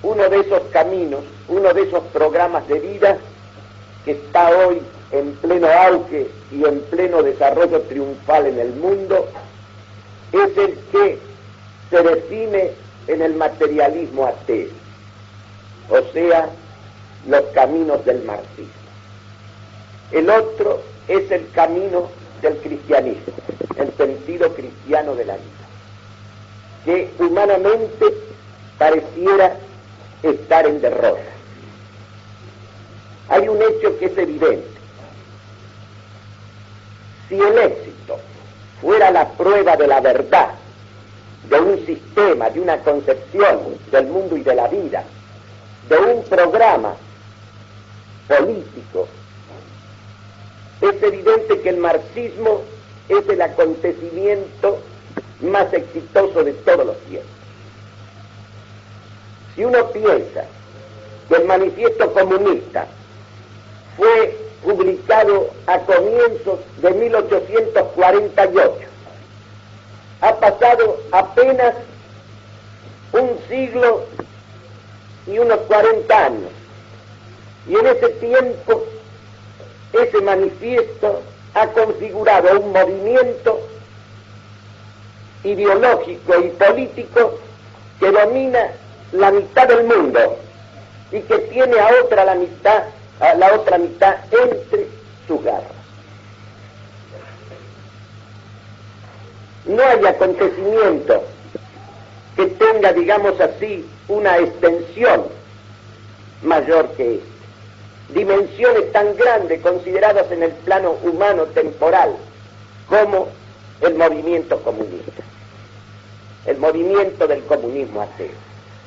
uno de esos caminos, uno de esos programas de vida que está hoy en pleno auge y en pleno desarrollo triunfal en el mundo, es el que se define en el materialismo ateo, o sea, los caminos del marxismo. El otro es el camino del cristianismo, el sentido cristiano de la vida, que humanamente pareciera estar en derrota. Hay un hecho que es evidente. Si el éxito fuera la prueba de la verdad, de un sistema, de una concepción del mundo y de la vida, de un programa político, es evidente que el marxismo es el acontecimiento más exitoso de todos los tiempos. Si uno piensa que el manifiesto comunista fue publicado a comienzos de 1848, ha pasado apenas un siglo y unos 40 años, y en ese tiempo ese manifiesto ha configurado un movimiento ideológico y político que domina la mitad del mundo y que tiene a la otra mitad entre sus garras. No hay acontecimiento que tenga, digamos así, una extensión mayor que este. Dimensiones tan grandes consideradas en el plano humano temporal como el movimiento comunista, el movimiento del comunismo ateo.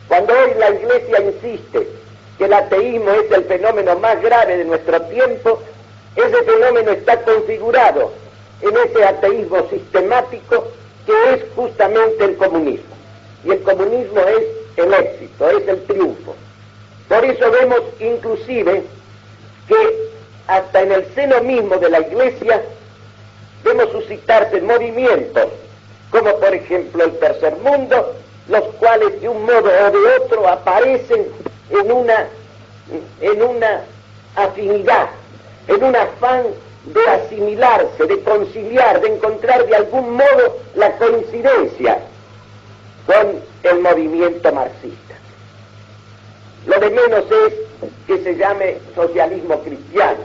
Cuando hoy la Iglesia insiste que el ateísmo es el fenómeno más grave de nuestro tiempo, ese fenómeno está configurado en ese ateísmo sistemático que es justamente el comunismo. Y el comunismo es el éxito, es el triunfo. Por eso vemos inclusive que hasta en el seno mismo de la Iglesia vemos suscitarse movimientos, como por ejemplo el Tercer Mundo, los cuales de un modo o de otro aparecen en una afinidad, en un afán de asimilarse, de conciliar, de encontrar de algún modo la coincidencia con el movimiento marxista. Lo de menos es que se llame socialismo cristiano.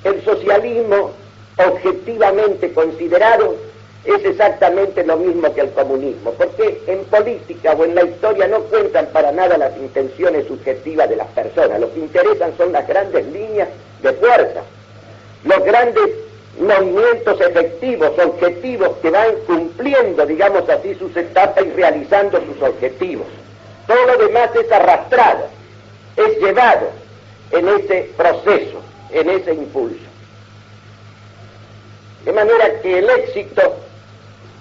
El socialismo, objetivamente considerado, es exactamente lo mismo que el comunismo, porque en política o en la historia no cuentan para nada las intenciones subjetivas de las personas. Lo que interesan son las grandes líneas de fuerza, los grandes movimientos efectivos, objetivos, que van cumpliendo, digamos así, sus etapas y realizando sus objetivos. Todo lo demás es arrastrado, es llevado en ese proceso, en ese impulso. De manera que el éxito,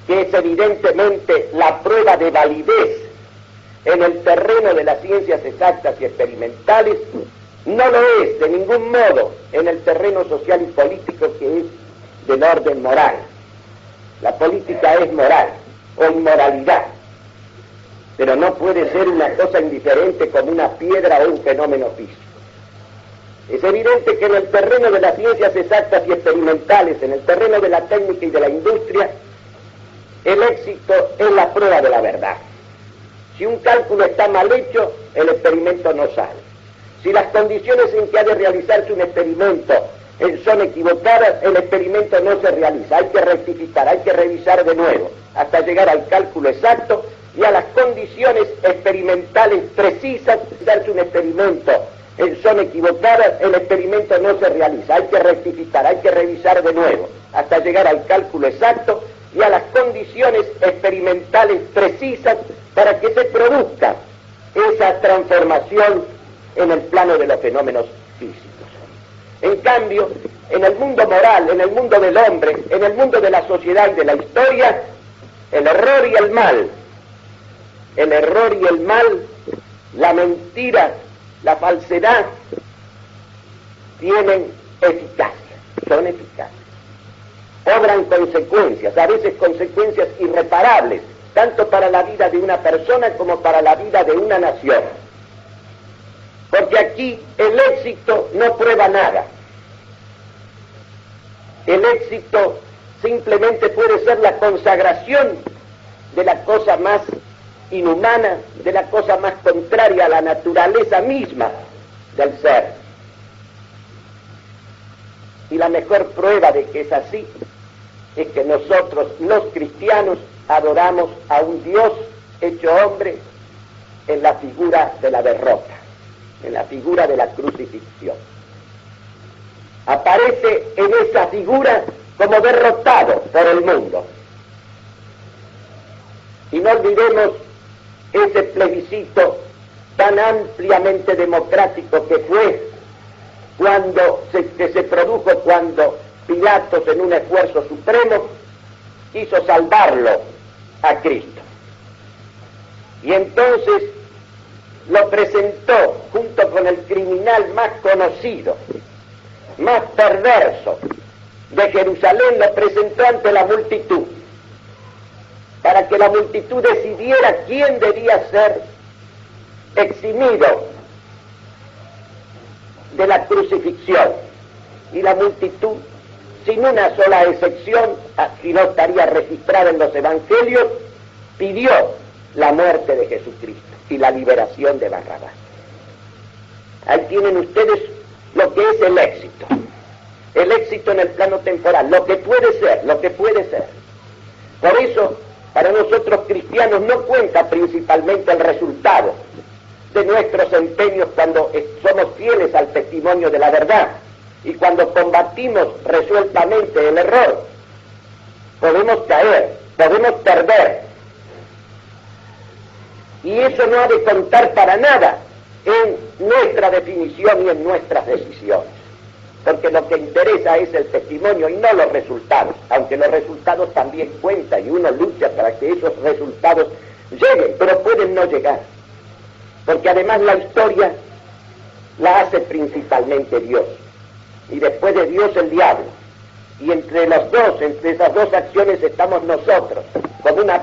que es evidentemente la prueba de validez en el terreno de las ciencias exactas y experimentales, no lo es de ningún modo en el terreno social y político, que es del orden moral. La política es moral o inmoralidad, pero no puede ser una cosa indiferente como una piedra o un fenómeno físico. Es evidente que en el terreno de las ciencias exactas y experimentales, en el terreno de la técnica y de la industria, el éxito es la prueba de la verdad. Si un cálculo está mal hecho, el experimento no sale. Si las condiciones en que ha de realizarse un experimento son equivocadas, el experimento no se realiza. Hay que rectificar, hay que revisar de nuevo, hasta llegar al cálculo exacto y a las condiciones experimentales precisas. Darse un experimento son equivocadas, el experimento no se realiza. Hay que rectificar, hay que revisar de nuevo, hasta llegar al cálculo exacto y a las condiciones experimentales precisas para que se produzca esa transformación en el plano de los fenómenos físicos. En cambio, en el mundo moral, en el mundo del hombre, en el mundo de la sociedad y de la historia, el error y el mal, la mentira, la falsedad, tienen eficacia, son eficaces. Obran consecuencias, a veces consecuencias irreparables tanto para la vida de una persona como para la vida de una nación. Porque aquí el éxito no prueba nada. El éxito simplemente puede ser la consagración de la cosa más inhumana, de la cosa más contraria a la naturaleza misma del ser. Y la mejor prueba de que es así es que nosotros, los cristianos, adoramos a un Dios hecho hombre en la figura de la derrota, en la figura de la crucifixión. Aparece en esa figura como derrotado por el mundo. Y no olvidemos ese plebiscito tan ampliamente democrático que fue que se produjo cuando Pilatos, en un esfuerzo supremo, quiso salvarlo a Cristo. Y entonces lo presentó junto con el criminal más conocido, más perverso de Jerusalén, lo presentó ante la multitud, para que la multitud decidiera quién debía ser eximido de la crucifixión. Y la multitud, sin una sola excepción, si no estaría registrada en los evangelios, pidió la muerte de Jesucristo y la liberación de Barrabás. Ahí tienen ustedes lo que es el éxito en el plano temporal, lo que puede ser. Por eso, para nosotros cristianos no cuenta principalmente el resultado de nuestros empeños cuando somos fieles al testimonio de la verdad y cuando combatimos resueltamente el error. Podemos caer, podemos perder, y eso no ha de contar para nada en nuestra definición y en nuestras decisiones, porque lo que interesa es el testimonio y no los resultados, aunque los resultados también cuentan y uno lucha para que esos resultados lleguen, pero pueden no llegar, porque además la historia la hace principalmente Dios, y después de Dios el diablo, y entre esas dos acciones estamos nosotros, como una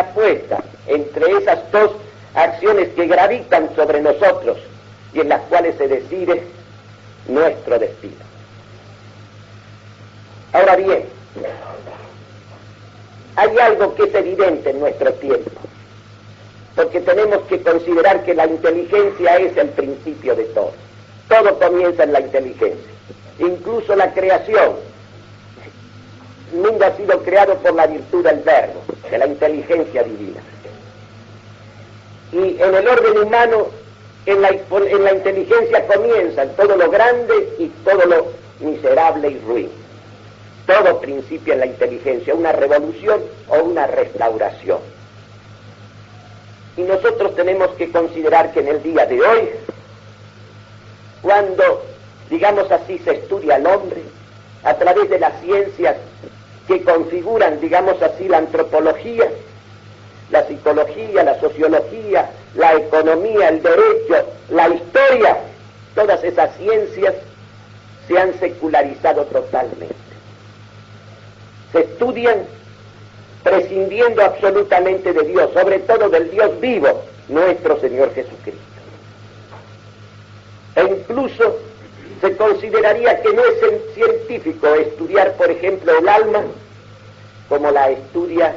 apuesta entre esas dos acciones que gravitan sobre nosotros y en las cuales se decide nuestro destino. Ahora bien, hay algo que es evidente en nuestro tiempo, porque tenemos que considerar que la inteligencia es el principio de todo. Todo comienza en la inteligencia, incluso la creación. El mundo ha sido creado por la virtud del verbo, de la inteligencia divina. Y en el orden humano, en la inteligencia comienza todo lo grande y todo lo miserable y ruin. Todo principia en la inteligencia, una revolución o una restauración. Y nosotros tenemos que considerar que en el día de hoy, cuando, digamos así, se estudia al hombre a través de las ciencias que configuran, digamos así, la antropología, la psicología, la sociología, la economía, el derecho, la historia, todas esas ciencias se han secularizado totalmente. Se estudian prescindiendo absolutamente de Dios, sobre todo del Dios vivo, nuestro Señor Jesucristo. E incluso se consideraría que no es científico estudiar, por ejemplo, el alma, como la estudia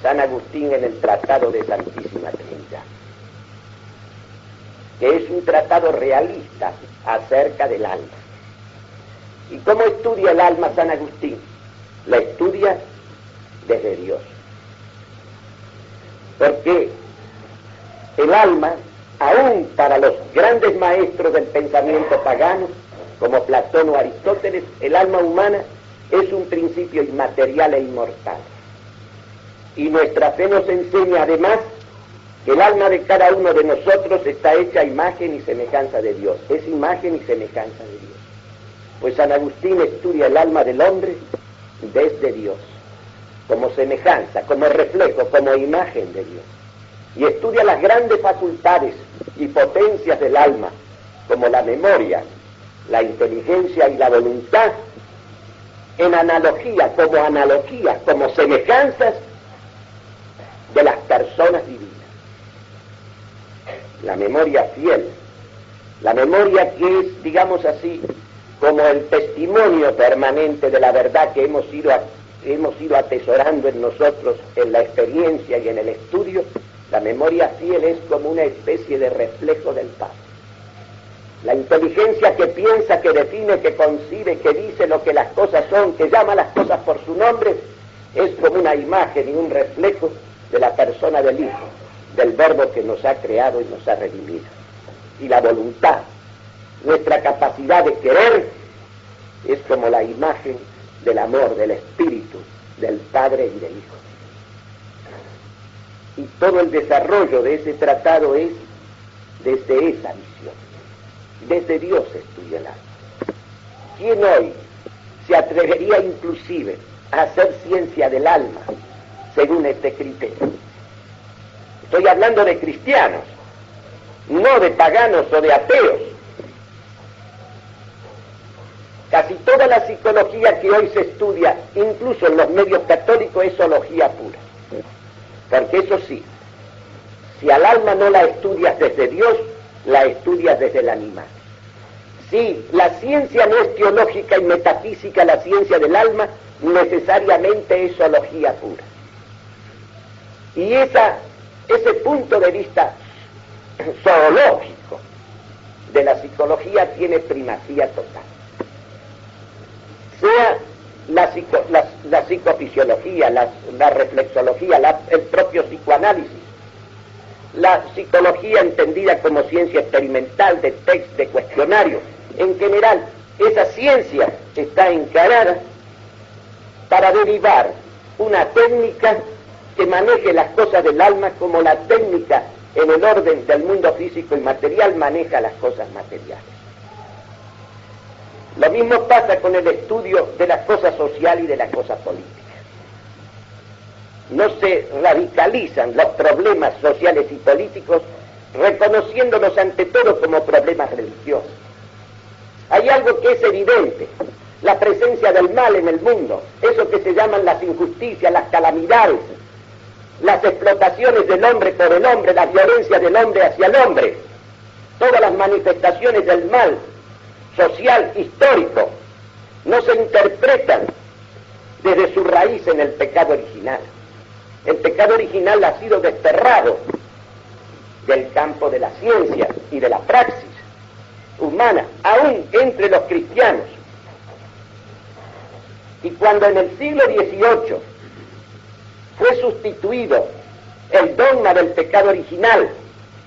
San Agustín en el Tratado de Santísima Trinidad, que es un tratado realista acerca del alma. ¿Y cómo estudia el alma San Agustín? La estudia desde Dios. Porque el alma, aún para los grandes maestros del pensamiento pagano, como Platón o Aristóteles, el alma humana es un principio inmaterial e inmortal. Y nuestra fe nos enseña además que el alma de cada uno de nosotros está hecha a imagen y semejanza de Dios. Es imagen y semejanza de Dios. Pues San Agustín estudia el alma del hombre desde Dios, como semejanza, como reflejo, como imagen de Dios. Y estudia las grandes facultades y potencias del alma, como la memoria, la inteligencia y la voluntad, en analogía, como semejanzas la memoria fiel, la memoria que es, digamos así, como el testimonio permanente de la verdad que hemos ido atesorando en nosotros en la experiencia y en el estudio. La memoria fiel es como una especie de reflejo del Padre. La inteligencia que piensa, que define, que concibe, que dice lo que las cosas son, que llama las cosas por su nombre, es como una imagen y un reflejo de la persona del Hijo, del Verbo que nos ha creado y nos ha redimido. Y la voluntad, nuestra capacidad de querer, es como la imagen del amor, del Espíritu, del Padre y del Hijo. Y todo el desarrollo de ese tratado es desde esa visión. Desde Dios estudia el alma. ¿Quién hoy se atrevería inclusive a hacer ciencia del alma según este criterio? Estoy hablando de cristianos, no de paganos o de ateos. Casi toda la psicología que hoy se estudia, incluso en los medios católicos, es zoología pura. Porque eso sí, si al alma no la estudias desde Dios, la estudias desde el animal. Sí, la ciencia no es teológica y metafísica, la ciencia del alma necesariamente es zoología pura. Y ese punto de vista zoológico de la psicología tiene primacía total. Sea la psicofisiología, la reflexología, el propio psicoanálisis, la psicología entendida como ciencia experimental, de test, de cuestionario. En general, esa ciencia está encarada para derivar una técnica que maneje las cosas del alma como la técnica en el orden del mundo físico y material maneja las cosas materiales. Lo mismo pasa con el estudio de las cosas sociales y de las cosas políticas. No se radicalizan los problemas sociales y políticos reconociéndolos ante todo como problemas religiosos. Hay algo que es evidente, la presencia del mal en el mundo, eso que se llaman las injusticias, las calamidades, las explotaciones del hombre por el hombre, la violencia del hombre hacia el hombre, todas las manifestaciones del mal social, histórico, no se interpretan desde su raíz en el pecado original. El pecado original ha sido desterrado del campo de la ciencia y de la praxis humana, aún entre los cristianos. Y cuando en el siglo XVIII fue sustituido el dogma del pecado original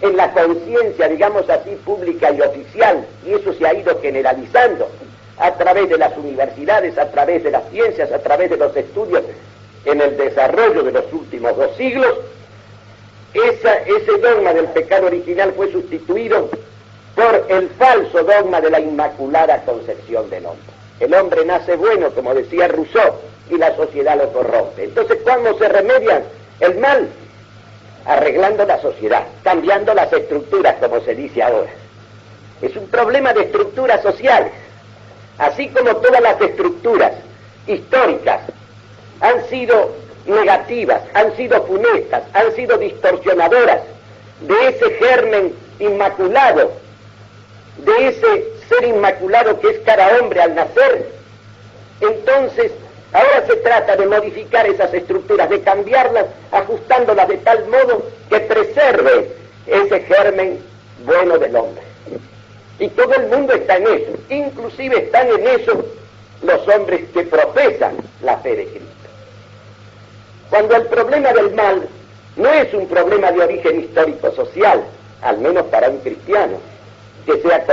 en la conciencia, digamos así, pública y oficial, y eso se ha ido generalizando a través de las universidades, a través de las ciencias, a través de los estudios en el desarrollo de los últimos 2 siglos, ese dogma del pecado original fue sustituido por el falso dogma de la inmaculada concepción del hombre. El hombre nace bueno, como decía Rousseau, y la sociedad lo corrompe. Entonces, ¿cómo se remedia el mal? Arreglando la sociedad, cambiando las estructuras, como se dice ahora. Es un problema de estructuras sociales, así como todas las estructuras históricas han sido negativas, han sido funestas, han sido distorsionadoras de ese germen inmaculado, de ese ser inmaculado que es cada hombre al nacer. Entonces, ahora se trata de modificar esas estructuras, de cambiarlas, ajustándolas de tal modo que preserve ese germen bueno del hombre. Y todo el mundo está en eso, inclusive están en eso los hombres que profesan la fe de Cristo. Cuando el problema del mal no es un problema de origen histórico-social, al menos para un cristiano, que sea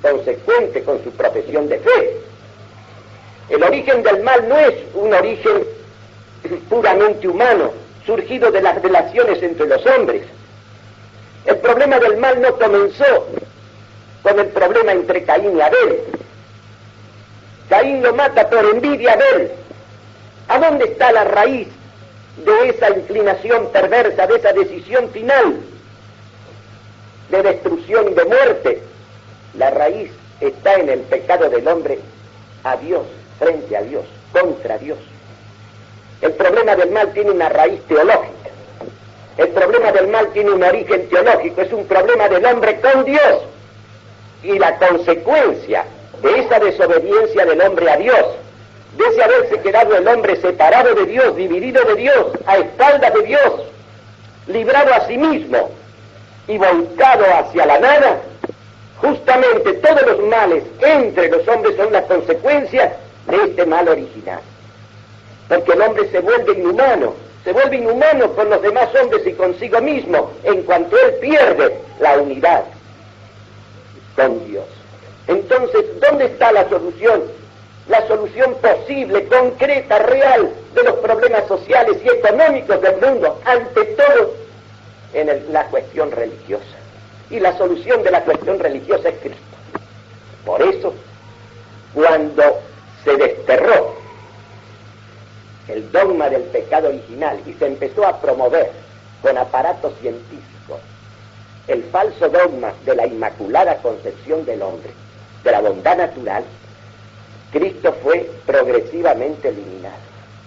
consecuente con su profesión de fe. El origen del mal no es un origen puramente humano, surgido de las relaciones entre los hombres. El problema del mal no comenzó con el problema entre Caín y Abel. Caín lo mata por envidia a Abel. ¿A dónde está la raíz de esa inclinación perversa, de esa decisión final de destrucción y de muerte? La raíz está en el pecado del hombre a Dios, frente a Dios, contra Dios. El problema del mal tiene una raíz teológica. El problema del mal tiene un origen teológico, es un problema del hombre con Dios. Y la consecuencia de esa desobediencia del hombre a Dios, de ese haberse quedado el hombre separado de Dios, dividido de Dios, a espaldas de Dios, librado a sí mismo y volcado hacia la nada, justamente todos los males entre los hombres son la consecuencia de este mal original. Porque el hombre se vuelve inhumano con los demás hombres y consigo mismo, en cuanto él pierde la unidad con Dios. Entonces, ¿dónde está la solución? La solución posible, concreta, real, de los problemas sociales y económicos del mundo, ante todo, en la cuestión religiosa. Y la solución de la cuestión religiosa es Cristo. Por eso, cuando se desterró el dogma del pecado original y se empezó a promover con aparatos científicos el falso dogma de la inmaculada concepción del hombre, de la bondad natural, Cristo fue progresivamente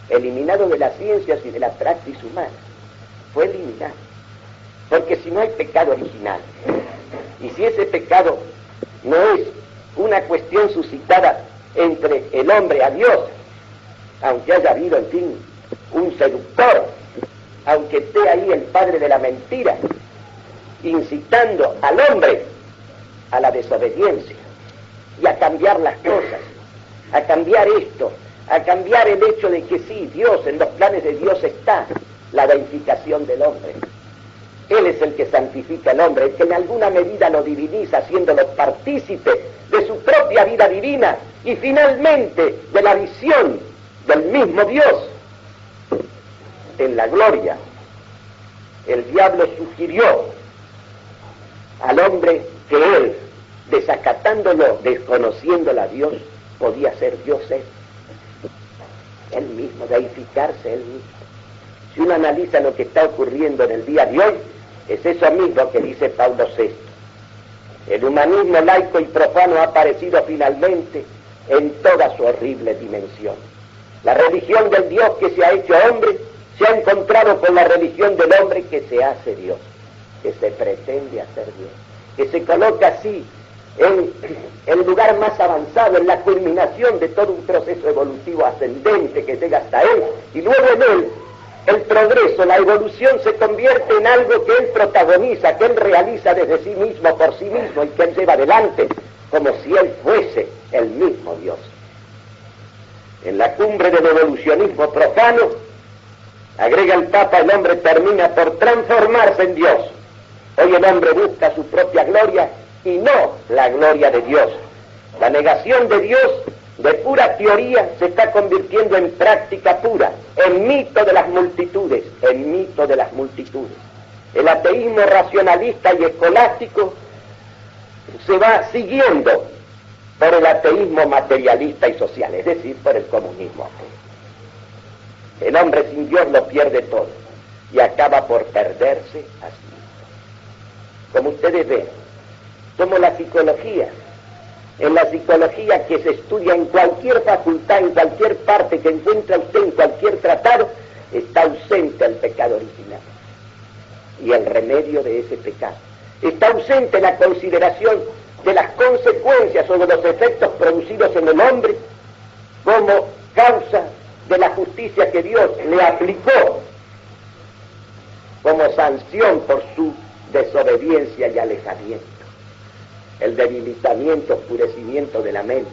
eliminado de las ciencias y de la praxis humana. Fue eliminado. Porque si no hay pecado original, y si ese pecado no es una cuestión suscitada entre el hombre a Dios, aunque haya habido, en fin, un seductor, aunque esté ahí el padre de la mentira, incitando al hombre a la desobediencia y a cambiar las cosas, a cambiar esto, a cambiar el hecho de que sí, Dios, en los planes de Dios está la deificación del hombre. Él es el que santifica al hombre, el que en alguna medida lo diviniza, haciéndolo partícipe de su propia vida divina y finalmente de la visión del mismo Dios en la gloria. El diablo sugirió al hombre que él, desacatándolo, desconociéndolo a Dios, podía ser Dios él mismo, deificarse él mismo. Si uno analiza lo que está ocurriendo en el día de hoy, es eso mismo que dice Pablo VI. El humanismo laico y profano ha aparecido finalmente en toda su horrible dimensión. La religión del Dios que se ha hecho hombre se ha encontrado con la religión del hombre que se hace Dios, que se pretende hacer Dios, que se coloca así en el lugar más avanzado, en la culminación de todo un proceso evolutivo ascendente que llega hasta él, y luego en él el progreso, la evolución se convierte en algo que él protagoniza, que él realiza desde sí mismo, por sí mismo, y que él lleva adelante, como si él fuese el mismo Dios. En la cumbre del evolucionismo profano, agrega el Papa, el hombre termina por transformarse en Dios. Hoy el hombre busca su propia gloria y no la gloria de Dios. La negación de Dios, de pura teoría, se está convirtiendo en práctica pura, en mito de las multitudes, en mito de las multitudes. El ateísmo racionalista y escolástico se va siguiendo por el ateísmo materialista y social, es decir, por el comunismo ateo. El hombre sin Dios lo pierde todo y acaba por perderse a sí mismo. Como ustedes ven, como la psicología, en la psicología que se estudia en cualquier facultad, en cualquier parte que encuentra usted, en cualquier tratado, está ausente el pecado original y el remedio de ese pecado. Está ausente la consideración de las consecuencias o de los efectos producidos en el hombre como causa de la justicia que Dios le aplicó como sanción por su desobediencia y alejamiento. El debilitamiento, oscurecimiento de la mente,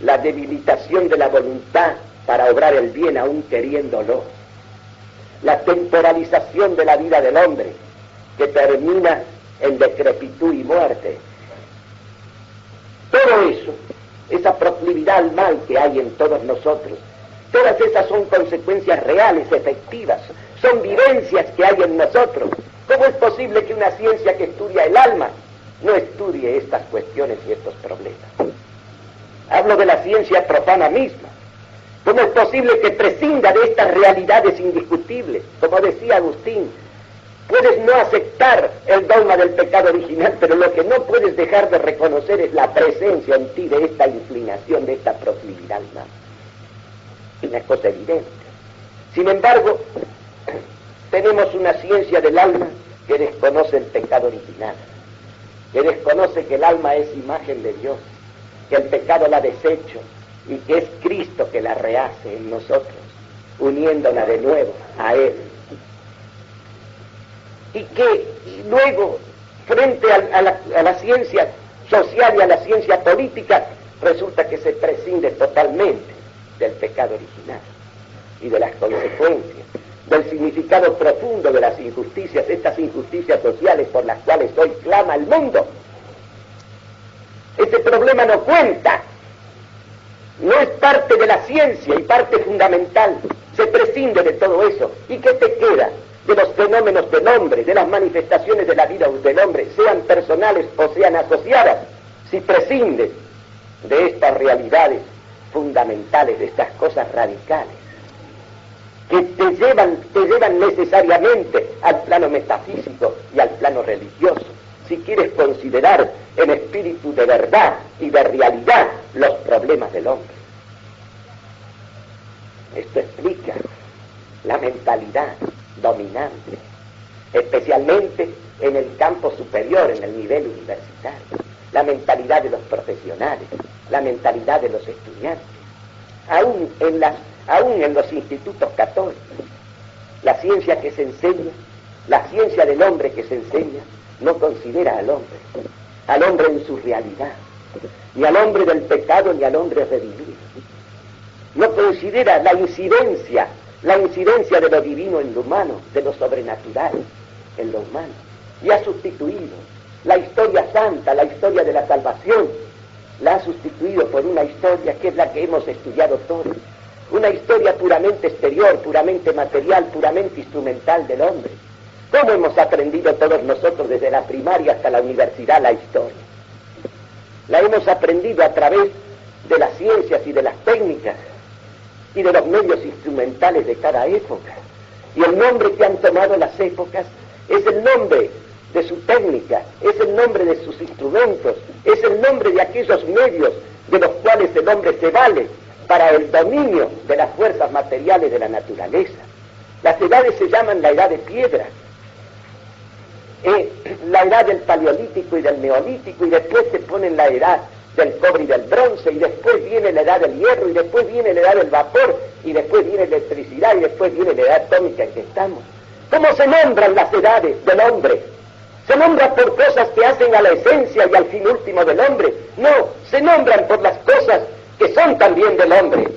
la debilitación de la voluntad para obrar el bien aún queriéndolo, la temporalización de la vida del hombre que termina en decrepitud y muerte. Todo eso, esa proclividad al mal que hay en todos nosotros, todas esas son consecuencias reales, efectivas, son vivencias que hay en nosotros. ¿Cómo es posible que una ciencia que estudia el alma no estudie estas cuestiones y estos problemas? Hablo de la ciencia profana misma. ¿Cómo es posible que prescinda de estas realidades indiscutibles? Como decía Agustín, puedes no aceptar el dogma del pecado original, pero lo que no puedes dejar de reconocer es la presencia en ti de esta inclinación, de esta proclividad al mal. Una cosa evidente. Sin embargo, tenemos una ciencia del alma que desconoce el pecado original, que desconoce que el alma es imagen de Dios, que el pecado la ha deshecho y que es Cristo que la rehace en nosotros, uniéndola de nuevo a Él. Y que luego, frente a la ciencia social y a la ciencia política, resulta que se prescinde totalmente del pecado original y de las consecuencias, del significado profundo de las injusticias, estas injusticias sociales por las cuales hoy clama el mundo. Este problema no cuenta, no es parte de la ciencia y parte fundamental, se prescinde de todo eso. ¿Y qué te queda de los fenómenos del hombre, de las manifestaciones de la vida del hombre, sean personales o sean asociadas, si prescindes de estas realidades fundamentales, de estas cosas radicales, que te llevan necesariamente al plano metafísico y al plano religioso, si quieres considerar en espíritu de verdad y de realidad los problemas del hombre? Esto explica la mentalidad dominante, especialmente en el campo superior, en el nivel universitario, la mentalidad de los profesionales, la mentalidad de los estudiantes, aún en los institutos católicos. La ciencia que se enseña, la ciencia del hombre que se enseña, no considera al hombre en su realidad, ni al hombre del pecado, ni al hombre redimido. No considera la incidencia de lo divino en lo humano, de lo sobrenatural en lo humano, y ha sustituido la historia santa, la historia de la salvación, la ha sustituido por una historia que es la que hemos estudiado todos, una historia puramente exterior, puramente material, puramente instrumental del hombre. ¿Cómo hemos aprendido todos nosotros desde la primaria hasta la universidad la historia? La hemos aprendido a través de las ciencias y de las técnicas y de los medios instrumentales de cada época. Y el nombre que han tomado las épocas es el nombre de su técnica, es el nombre de sus instrumentos, es el nombre de aquellos medios de los cuales el hombre se vale para el dominio de las fuerzas materiales de la naturaleza. Las edades se llaman la edad de piedra, la edad del paleolítico y del neolítico, y después se ponen la edad del cobre y del bronce, y después viene la edad del hierro, y después viene la edad del vapor, y después viene la electricidad, y después viene la edad atómica en que estamos. ¿Cómo se nombran las edades del hombre? ¿Se nombran por cosas que hacen a la esencia y al fin último del hombre? No, se nombran por las cosas que son también del hombre,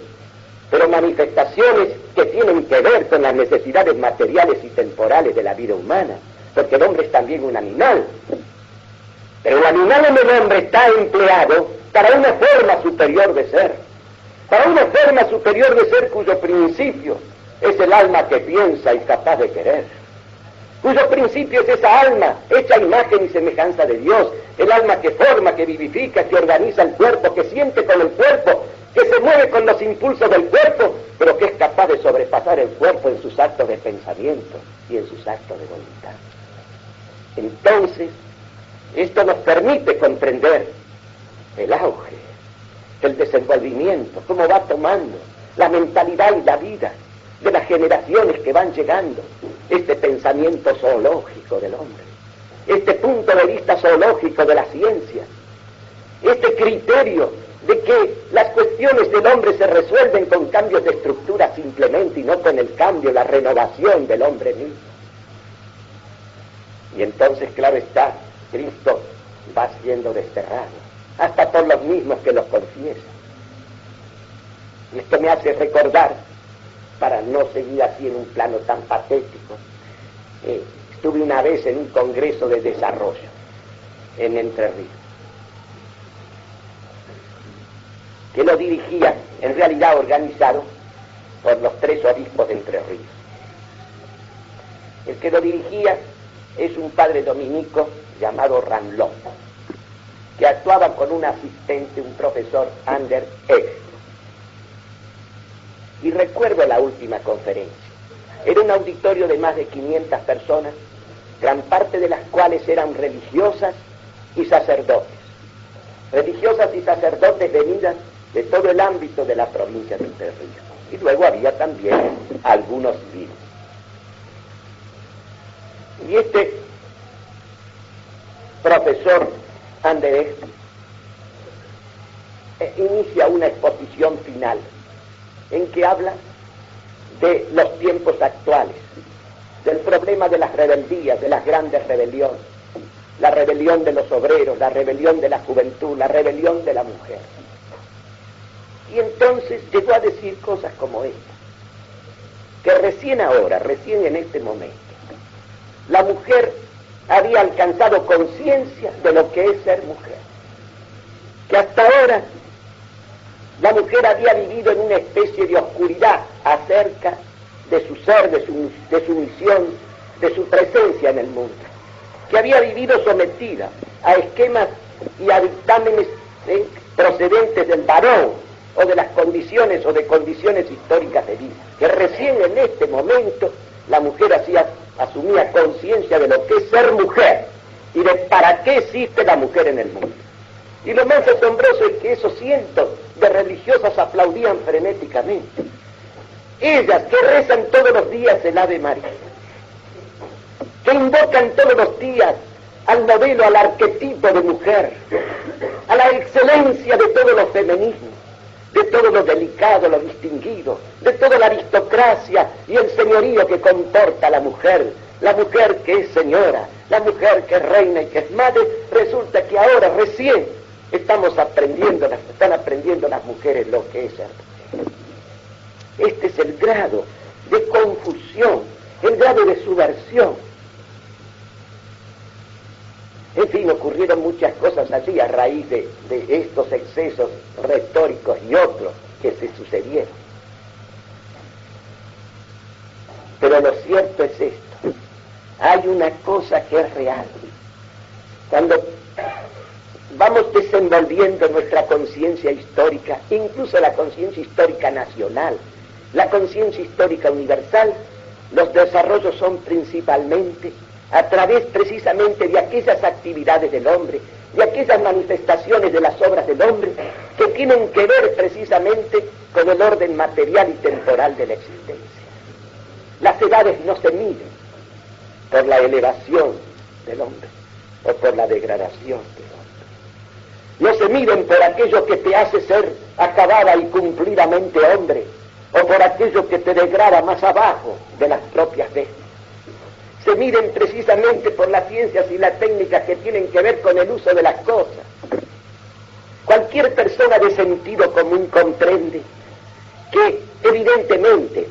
pero manifestaciones que tienen que ver con las necesidades materiales y temporales de la vida humana, porque el hombre es también un animal. Pero el animal en el hombre está empleado para una forma superior de ser, para una forma superior de ser cuyo principio es el alma que piensa y capaz de querer, cuyo principio es esa alma hecha a imagen y semejanza de Dios, el alma que forma, que vivifica, que organiza el cuerpo, que siente con el cuerpo, que se mueve con los impulsos del cuerpo, pero que es capaz de sobrepasar el cuerpo en sus actos de pensamiento y en sus actos de voluntad. Entonces, esto nos permite comprender el auge, el desenvolvimiento, cómo va tomando la mentalidad y la vida de las generaciones que van llegando, este pensamiento zoológico del hombre, este punto de vista zoológico de la ciencia, este criterio de que las cuestiones del hombre se resuelven con cambios de estructura simplemente y no con el cambio, la renovación del hombre mismo. Y entonces, claro está, Cristo va siendo desterrado, hasta por los mismos que los confiesan. Y esto me hace recordar, para no seguir así en un plano tan patético, estuve una vez en un congreso de desarrollo en Entre Ríos, que lo dirigía, en realidad organizado por los 3 obispos de Entre Ríos. El que lo dirigía es un padre dominico llamado Ranló, que actuaba con un asistente, un profesor Ander X. Y recuerdo la última conferencia. Era un auditorio de más de 500 personas, gran parte de las cuales eran religiosas y sacerdotes. Religiosas y sacerdotes venidas de todo el ámbito de la provincia de Entre Ríos. Y luego había también algunos civiles. Y este profesor Andrés inicia una exposición final en que habla de los tiempos actuales, del problema de las rebeldías, de las grandes rebeliones, la rebelión de los obreros, la rebelión de la juventud, la rebelión de la mujer. Y entonces llegó a decir cosas como esta, que recién ahora, recién en este momento, la mujer había alcanzado conciencia de lo que es ser mujer, que hasta ahora la mujer había vivido en una especie de oscuridad acerca de su ser, de su misión, de su presencia en el mundo, que había vivido sometida a esquemas y a dictámenes procedentes del varón o de las condiciones o de condiciones históricas de vida, que recién en este momento la mujer asumía conciencia de lo que es ser mujer y de para qué existe la mujer en el mundo. Y lo más asombroso es que esos cientos de religiosas aplaudían frenéticamente. Ellas que rezan todos los días el Ave María, que invocan todos los días al modelo, al arquetipo de mujer, a la excelencia de todo lo feminismo, de todo lo delicado, lo distinguido, de toda la aristocracia y el señorío que comporta la mujer que es señora, la mujer que es reina y que es madre. Resulta que ahora recién están aprendiendo las mujeres lo que es ser mujer. Este es el grado de confusión, el grado de subversión. En fin, ocurrieron muchas cosas allí a raíz de estos excesos retóricos y otros que se sucedieron. Pero lo cierto es esto: hay una cosa que es real. Cuando vamos desenvolviendo nuestra conciencia histórica, incluso la conciencia histórica nacional, la conciencia histórica universal, los desarrollos son principalmente a través precisamente de aquellas actividades del hombre, de aquellas manifestaciones de las obras del hombre que tienen que ver precisamente con el orden material y temporal de la existencia. Las edades no se miden por la elevación del hombre o por la degradación del hombre. No se miden por aquello que te hace ser acabada y cumplidamente hombre o por aquello que te degrada más abajo de las propias bestias. Se miden precisamente por las ciencias y las técnicas que tienen que ver con el uso de las cosas. Cualquier persona de sentido común comprende que evidentemente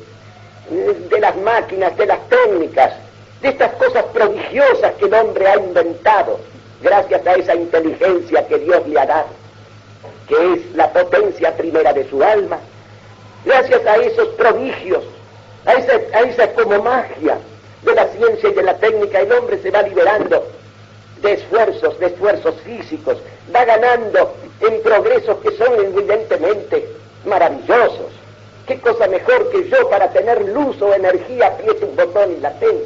de las máquinas, de las técnicas, de estas cosas prodigiosas que el hombre ha inventado gracias a esa inteligencia que Dios le ha dado, que es la potencia primera de su alma, gracias a esos prodigios, a esa como magia de la ciencia y de la técnica, el hombre se va liberando de esfuerzos físicos, va ganando en progresos que son evidentemente maravillosos. ¿Qué cosa mejor que yo para tener luz o energía apriete un botón y la tengo?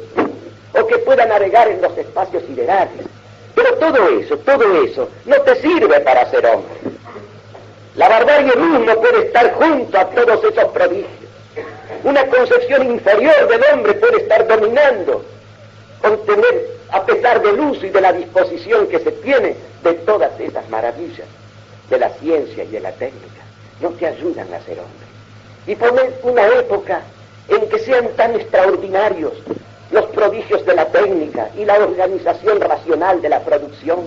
O que pueda navegar en los espacios siderales. Pero todo eso no te sirve para ser hombre. La barbarie misma puede estar junto a todos esos prodigios. Una concepción inferior del hombre puede estar dominando, contener, a pesar del uso y de la disposición que se tiene de todas esas maravillas de la ciencia y de la técnica. No te ayudan a ser hombre. Y poner una época en que sean tan extraordinarios los prodigios de la técnica y la organización racional de la producción,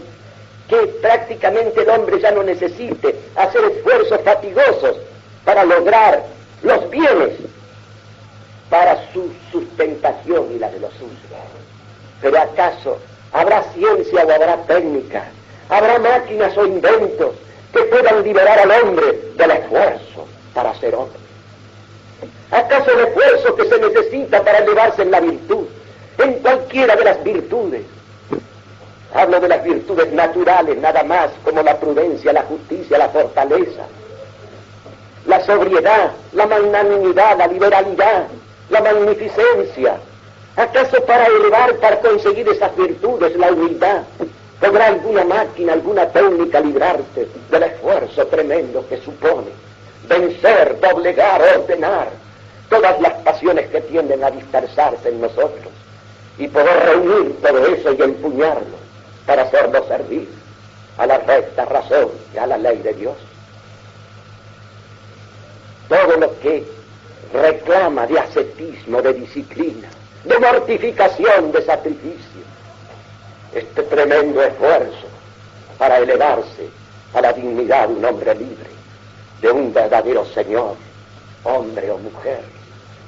que prácticamente el hombre ya no necesite hacer esfuerzos fatigosos para lograr los bienes para su sustentación y la de los suyos. Pero ¿acaso habrá ciencia o habrá técnica, habrá máquinas o inventos que puedan liberar al hombre del esfuerzo para ser hombre? ¿Acaso el esfuerzo que se necesita para elevarse en la virtud, en cualquiera de las virtudes? Hablo de las virtudes naturales nada más, como la prudencia, la justicia, la fortaleza, la sobriedad, la magnanimidad, la liberalidad, la magnificencia. ¿Acaso para elevar, para conseguir esas virtudes, la humildad, podrá alguna máquina, alguna técnica librarte del esfuerzo tremendo que supone vencer, doblegar, ordenar todas las pasiones que tienden a dispersarse en nosotros y poder reunir todo eso y empuñarlo para hacerlo servir a la recta razón y a la ley de Dios. Todo lo que reclama de ascetismo, de disciplina, de mortificación, de sacrificio, este tremendo esfuerzo para elevarse a la dignidad de un hombre libre, de un verdadero Señor, hombre o mujer,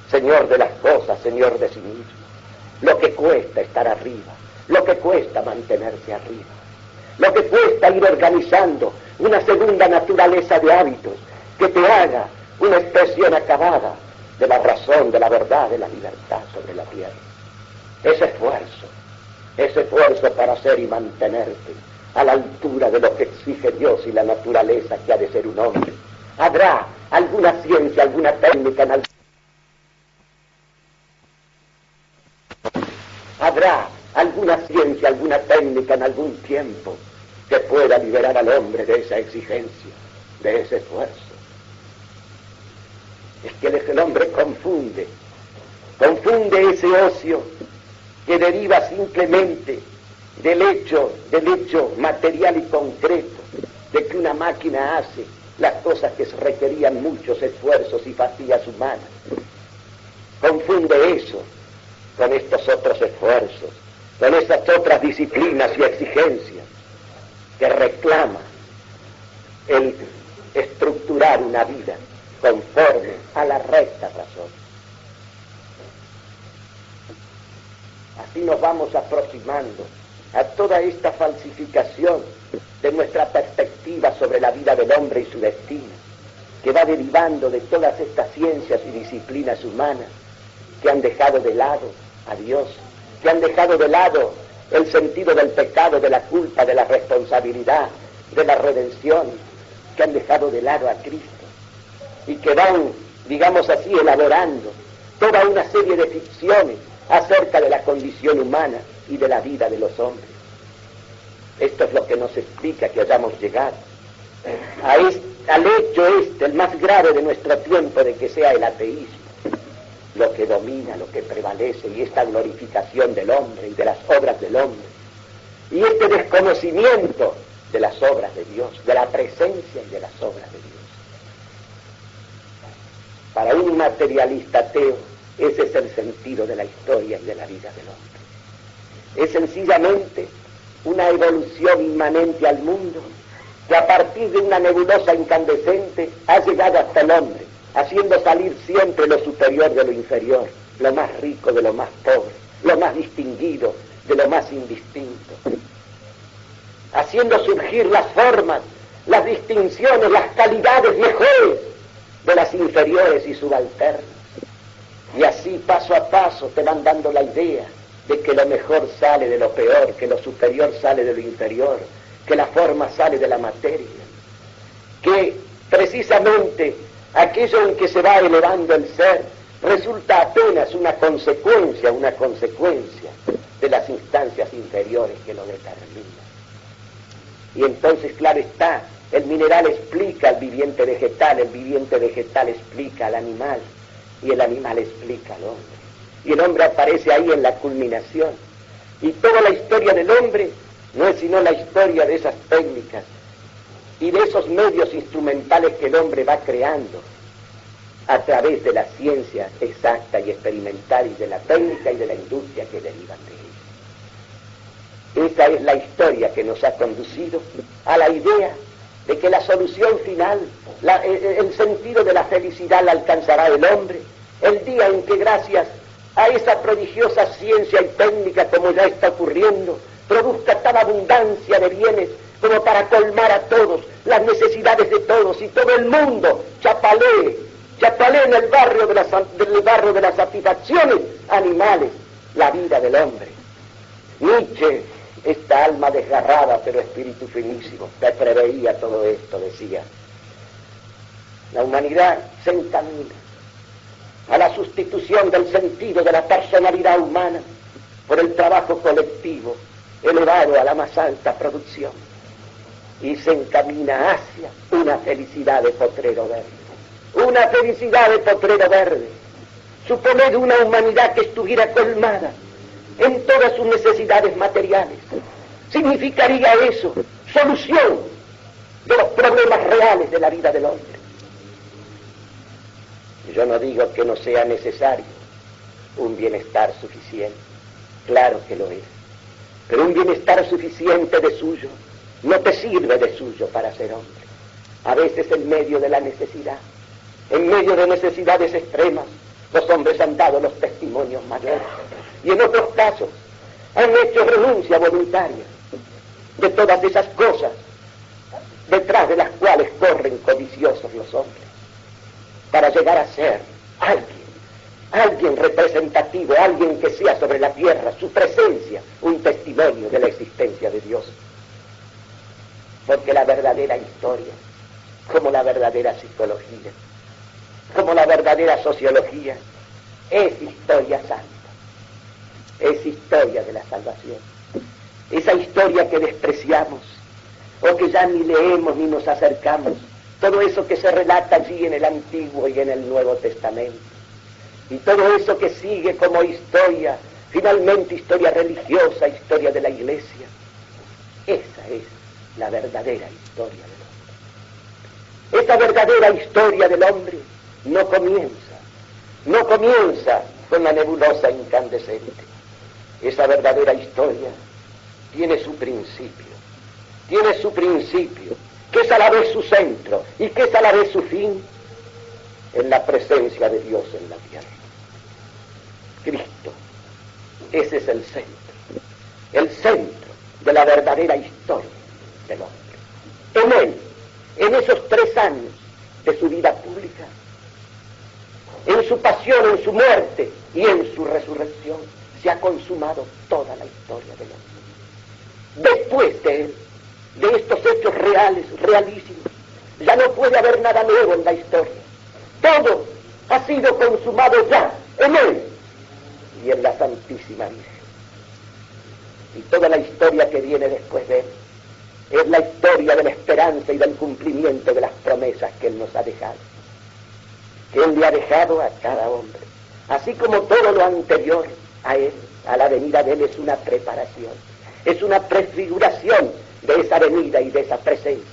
Señor de las cosas, Señor de sí mismo. Lo que cuesta estar arriba, lo que cuesta mantenerse arriba, lo que cuesta ir organizando una segunda naturaleza de hábitos que te haga una expresión acabada de la razón, de la verdad, de la libertad sobre la tierra. Ese esfuerzo para ser y mantenerte a la altura de lo que exige Dios y la naturaleza que ha de ser un hombre. Habrá alguna ciencia, alguna técnica en Habrá alguna ciencia, alguna técnica en algún tiempo que pueda liberar al hombre de esa exigencia, de ese esfuerzo. Es que el hombre confunde ese ocio que deriva simplemente del hecho material y concreto de que una máquina hace las cosas que requerían muchos esfuerzos y fatigas humanas. Confunde eso con estos otros esfuerzos, con esas otras disciplinas y exigencias que reclama el estructurar una vida conforme a la recta razón. Así nos vamos aproximando a toda esta falsificación de nuestra perspectiva sobre la vida del hombre y su destino, que va derivando de todas estas ciencias y disciplinas humanas que han dejado de lado a Dios, que han dejado de lado el sentido del pecado, de la culpa, de la responsabilidad, de la redención, que han dejado de lado a Cristo y que van, digamos así, elaborando toda una serie de ficciones acerca de la condición humana y de la vida de los hombres. Esto es lo que nos explica que hayamos llegado al hecho el más grave de nuestro tiempo, de que sea el ateísmo lo que domina, lo que prevalece, y esta glorificación del hombre y de las obras del hombre, y este desconocimiento de las obras de Dios, de la presencia y de las obras de Dios. Para un materialista ateo, ese es el sentido de la historia y de la vida del hombre. Es sencillamente una evolución inmanente al mundo que a partir de una nebulosa incandescente ha llegado hasta el hombre, haciendo salir siempre lo superior de lo inferior, lo más rico de lo más pobre, lo más distinguido de lo más indistinto, haciendo surgir las formas, las distinciones, las calidades mejores de las inferiores y subalternas. Y así, paso a paso, te van dando la idea de que lo mejor sale de lo peor, que lo superior sale de lo inferior, que la forma sale de la materia, que precisamente aquello en que se va elevando el ser resulta apenas una consecuencia de las instancias inferiores que lo determinan. Y entonces, claro está, el mineral explica al viviente vegetal, el viviente vegetal explica al animal, y el animal explica al hombre. Y el hombre aparece ahí en la culminación. Y toda la historia del hombre no es sino la historia de esas técnicas y de esos medios instrumentales que el hombre va creando a través de la ciencia exacta y experimental y de la técnica y de la industria que derivan de ella. Esa es la historia que nos ha conducido a la idea de que la solución final, el sentido de la felicidad la alcanzará el hombre el día en que, gracias a esa prodigiosa ciencia y técnica, como ya está ocurriendo, produzca tal abundancia de bienes como para colmar a todos las necesidades de todos, y todo el mundo chapalee en el barrio de las satisfacciones animales la vida del hombre. Nietzsche, esta alma desgarrada pero espíritu finísimo, que preveía todo esto, decía: la humanidad se encamina a la sustitución del sentido de la personalidad humana por el trabajo colectivo elevado a la más alta producción, y se encamina hacia una felicidad de potrero verde. Una felicidad de potrero verde. Suponed una humanidad que estuviera colmada en todas sus necesidades materiales. Significaría eso solución de los problemas reales de la vida del hombre. Yo no digo que no sea necesario un bienestar suficiente, claro que lo es, pero un bienestar suficiente de suyo no te sirve de suyo para ser hombre. A veces en medio de la necesidad, en medio de necesidades extremas, los hombres han dado los testimonios mayores y en otros casos han hecho renuncia voluntaria de todas esas cosas detrás de las cuales corren codiciosos los hombres para llegar a ser alguien representativo, alguien que sea sobre la tierra, su presencia, un testimonio de la existencia de Dios. Porque la verdadera historia, como la verdadera psicología, como la verdadera sociología, es historia santa, es historia de la salvación. Esa historia que despreciamos, o que ya ni leemos ni nos acercamos, todo eso que se relata allí en el Antiguo y en el Nuevo Testamento, y todo eso que sigue como historia, finalmente historia religiosa, historia de la Iglesia, esa es la verdadera historia del hombre. Esa verdadera historia del hombre no comienza con la nebulosa incandescente. Esa verdadera historia tiene su principio, que es a la vez su centro y que es a la vez su fin, en la presencia de Dios en la tierra. Cristo, ese es el centro de la verdadera historia del hombre. En él, en esos 3 años de su vida pública, en su pasión, en su muerte y en su resurrección, se ha consumado toda la historia del hombre. Después de él, de estos hechos reales, realísimos, ya no puede haber nada nuevo en la historia. Todo ha sido consumado ya en él y en la Santísima Virgen. Y toda la historia que viene después de él es la historia de la esperanza y del cumplimiento de las promesas que él nos ha dejado, que él le ha dejado a cada hombre. Así como todo lo anterior a él, a la venida de él, es una preparación, es una prefiguración de esa venida y de esa presencia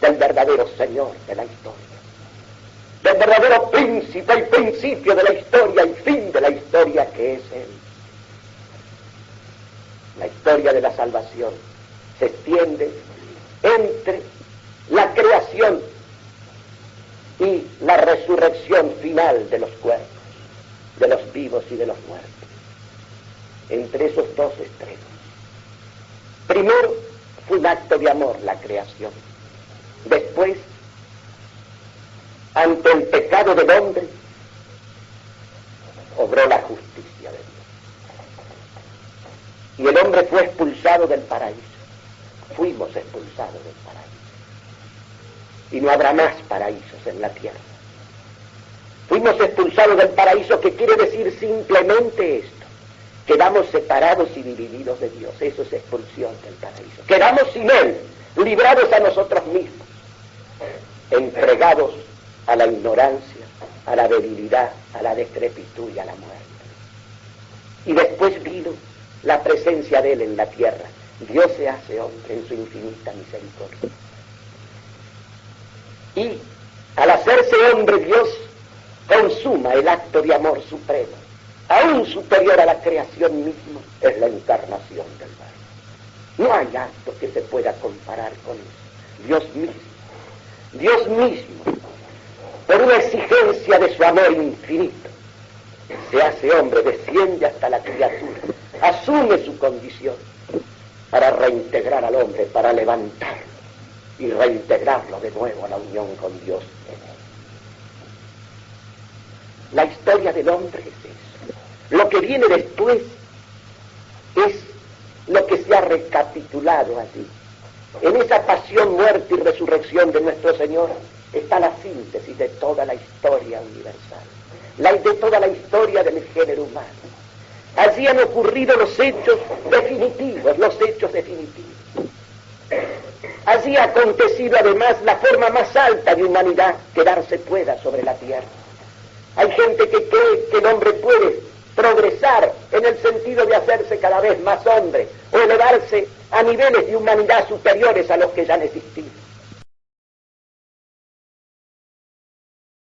del verdadero Señor de la historia, del verdadero príncipe y principio de la historia y fin de la historia, que es él. La historia de la salvación se extiende entre la creación y la resurrección final de los cuerpos, de los vivos y de los muertos. Entre esos 2 extremos. Primero fue un acto de amor la creación. Después, ante el pecado del hombre, obró la justicia de Dios. Y el hombre fue expulsado del paraíso. Fuimos expulsados del paraíso. Y no habrá más paraísos en la tierra. Fuimos expulsados del paraíso, que quiere decir simplemente esto: quedamos separados y divididos de Dios. Eso es expulsión del paraíso. Quedamos sin él, librados a nosotros mismos, entregados a la ignorancia, a la debilidad, a la decrepitud y a la muerte. Y después vino la presencia de él en la tierra. Dios se hace hombre en su infinita misericordia. Y al hacerse hombre, Dios consuma el acto de amor supremo, aún superior a la creación misma, es la encarnación del Verbo. No hay acto que se pueda comparar con eso. Dios mismo, por una exigencia de su amor infinito, se hace hombre, desciende hasta la criatura, asume su condición para reintegrar al hombre, para levantarlo y reintegrarlo de nuevo a la unión con Dios. La historia del hombre es eso. Lo que viene después es lo que se ha recapitulado allí. En esa pasión, muerte y resurrección de nuestro Señor está la síntesis de toda la historia universal, de toda la historia del género humano. Allí han ocurrido los hechos definitivos, Allí ha acontecido además la forma más alta de humanidad que darse pueda sobre la tierra. Hay gente que cree que el hombre puede progresar en el sentido de hacerse cada vez más hombre o elevarse a niveles de humanidad superiores a los que ya han existido.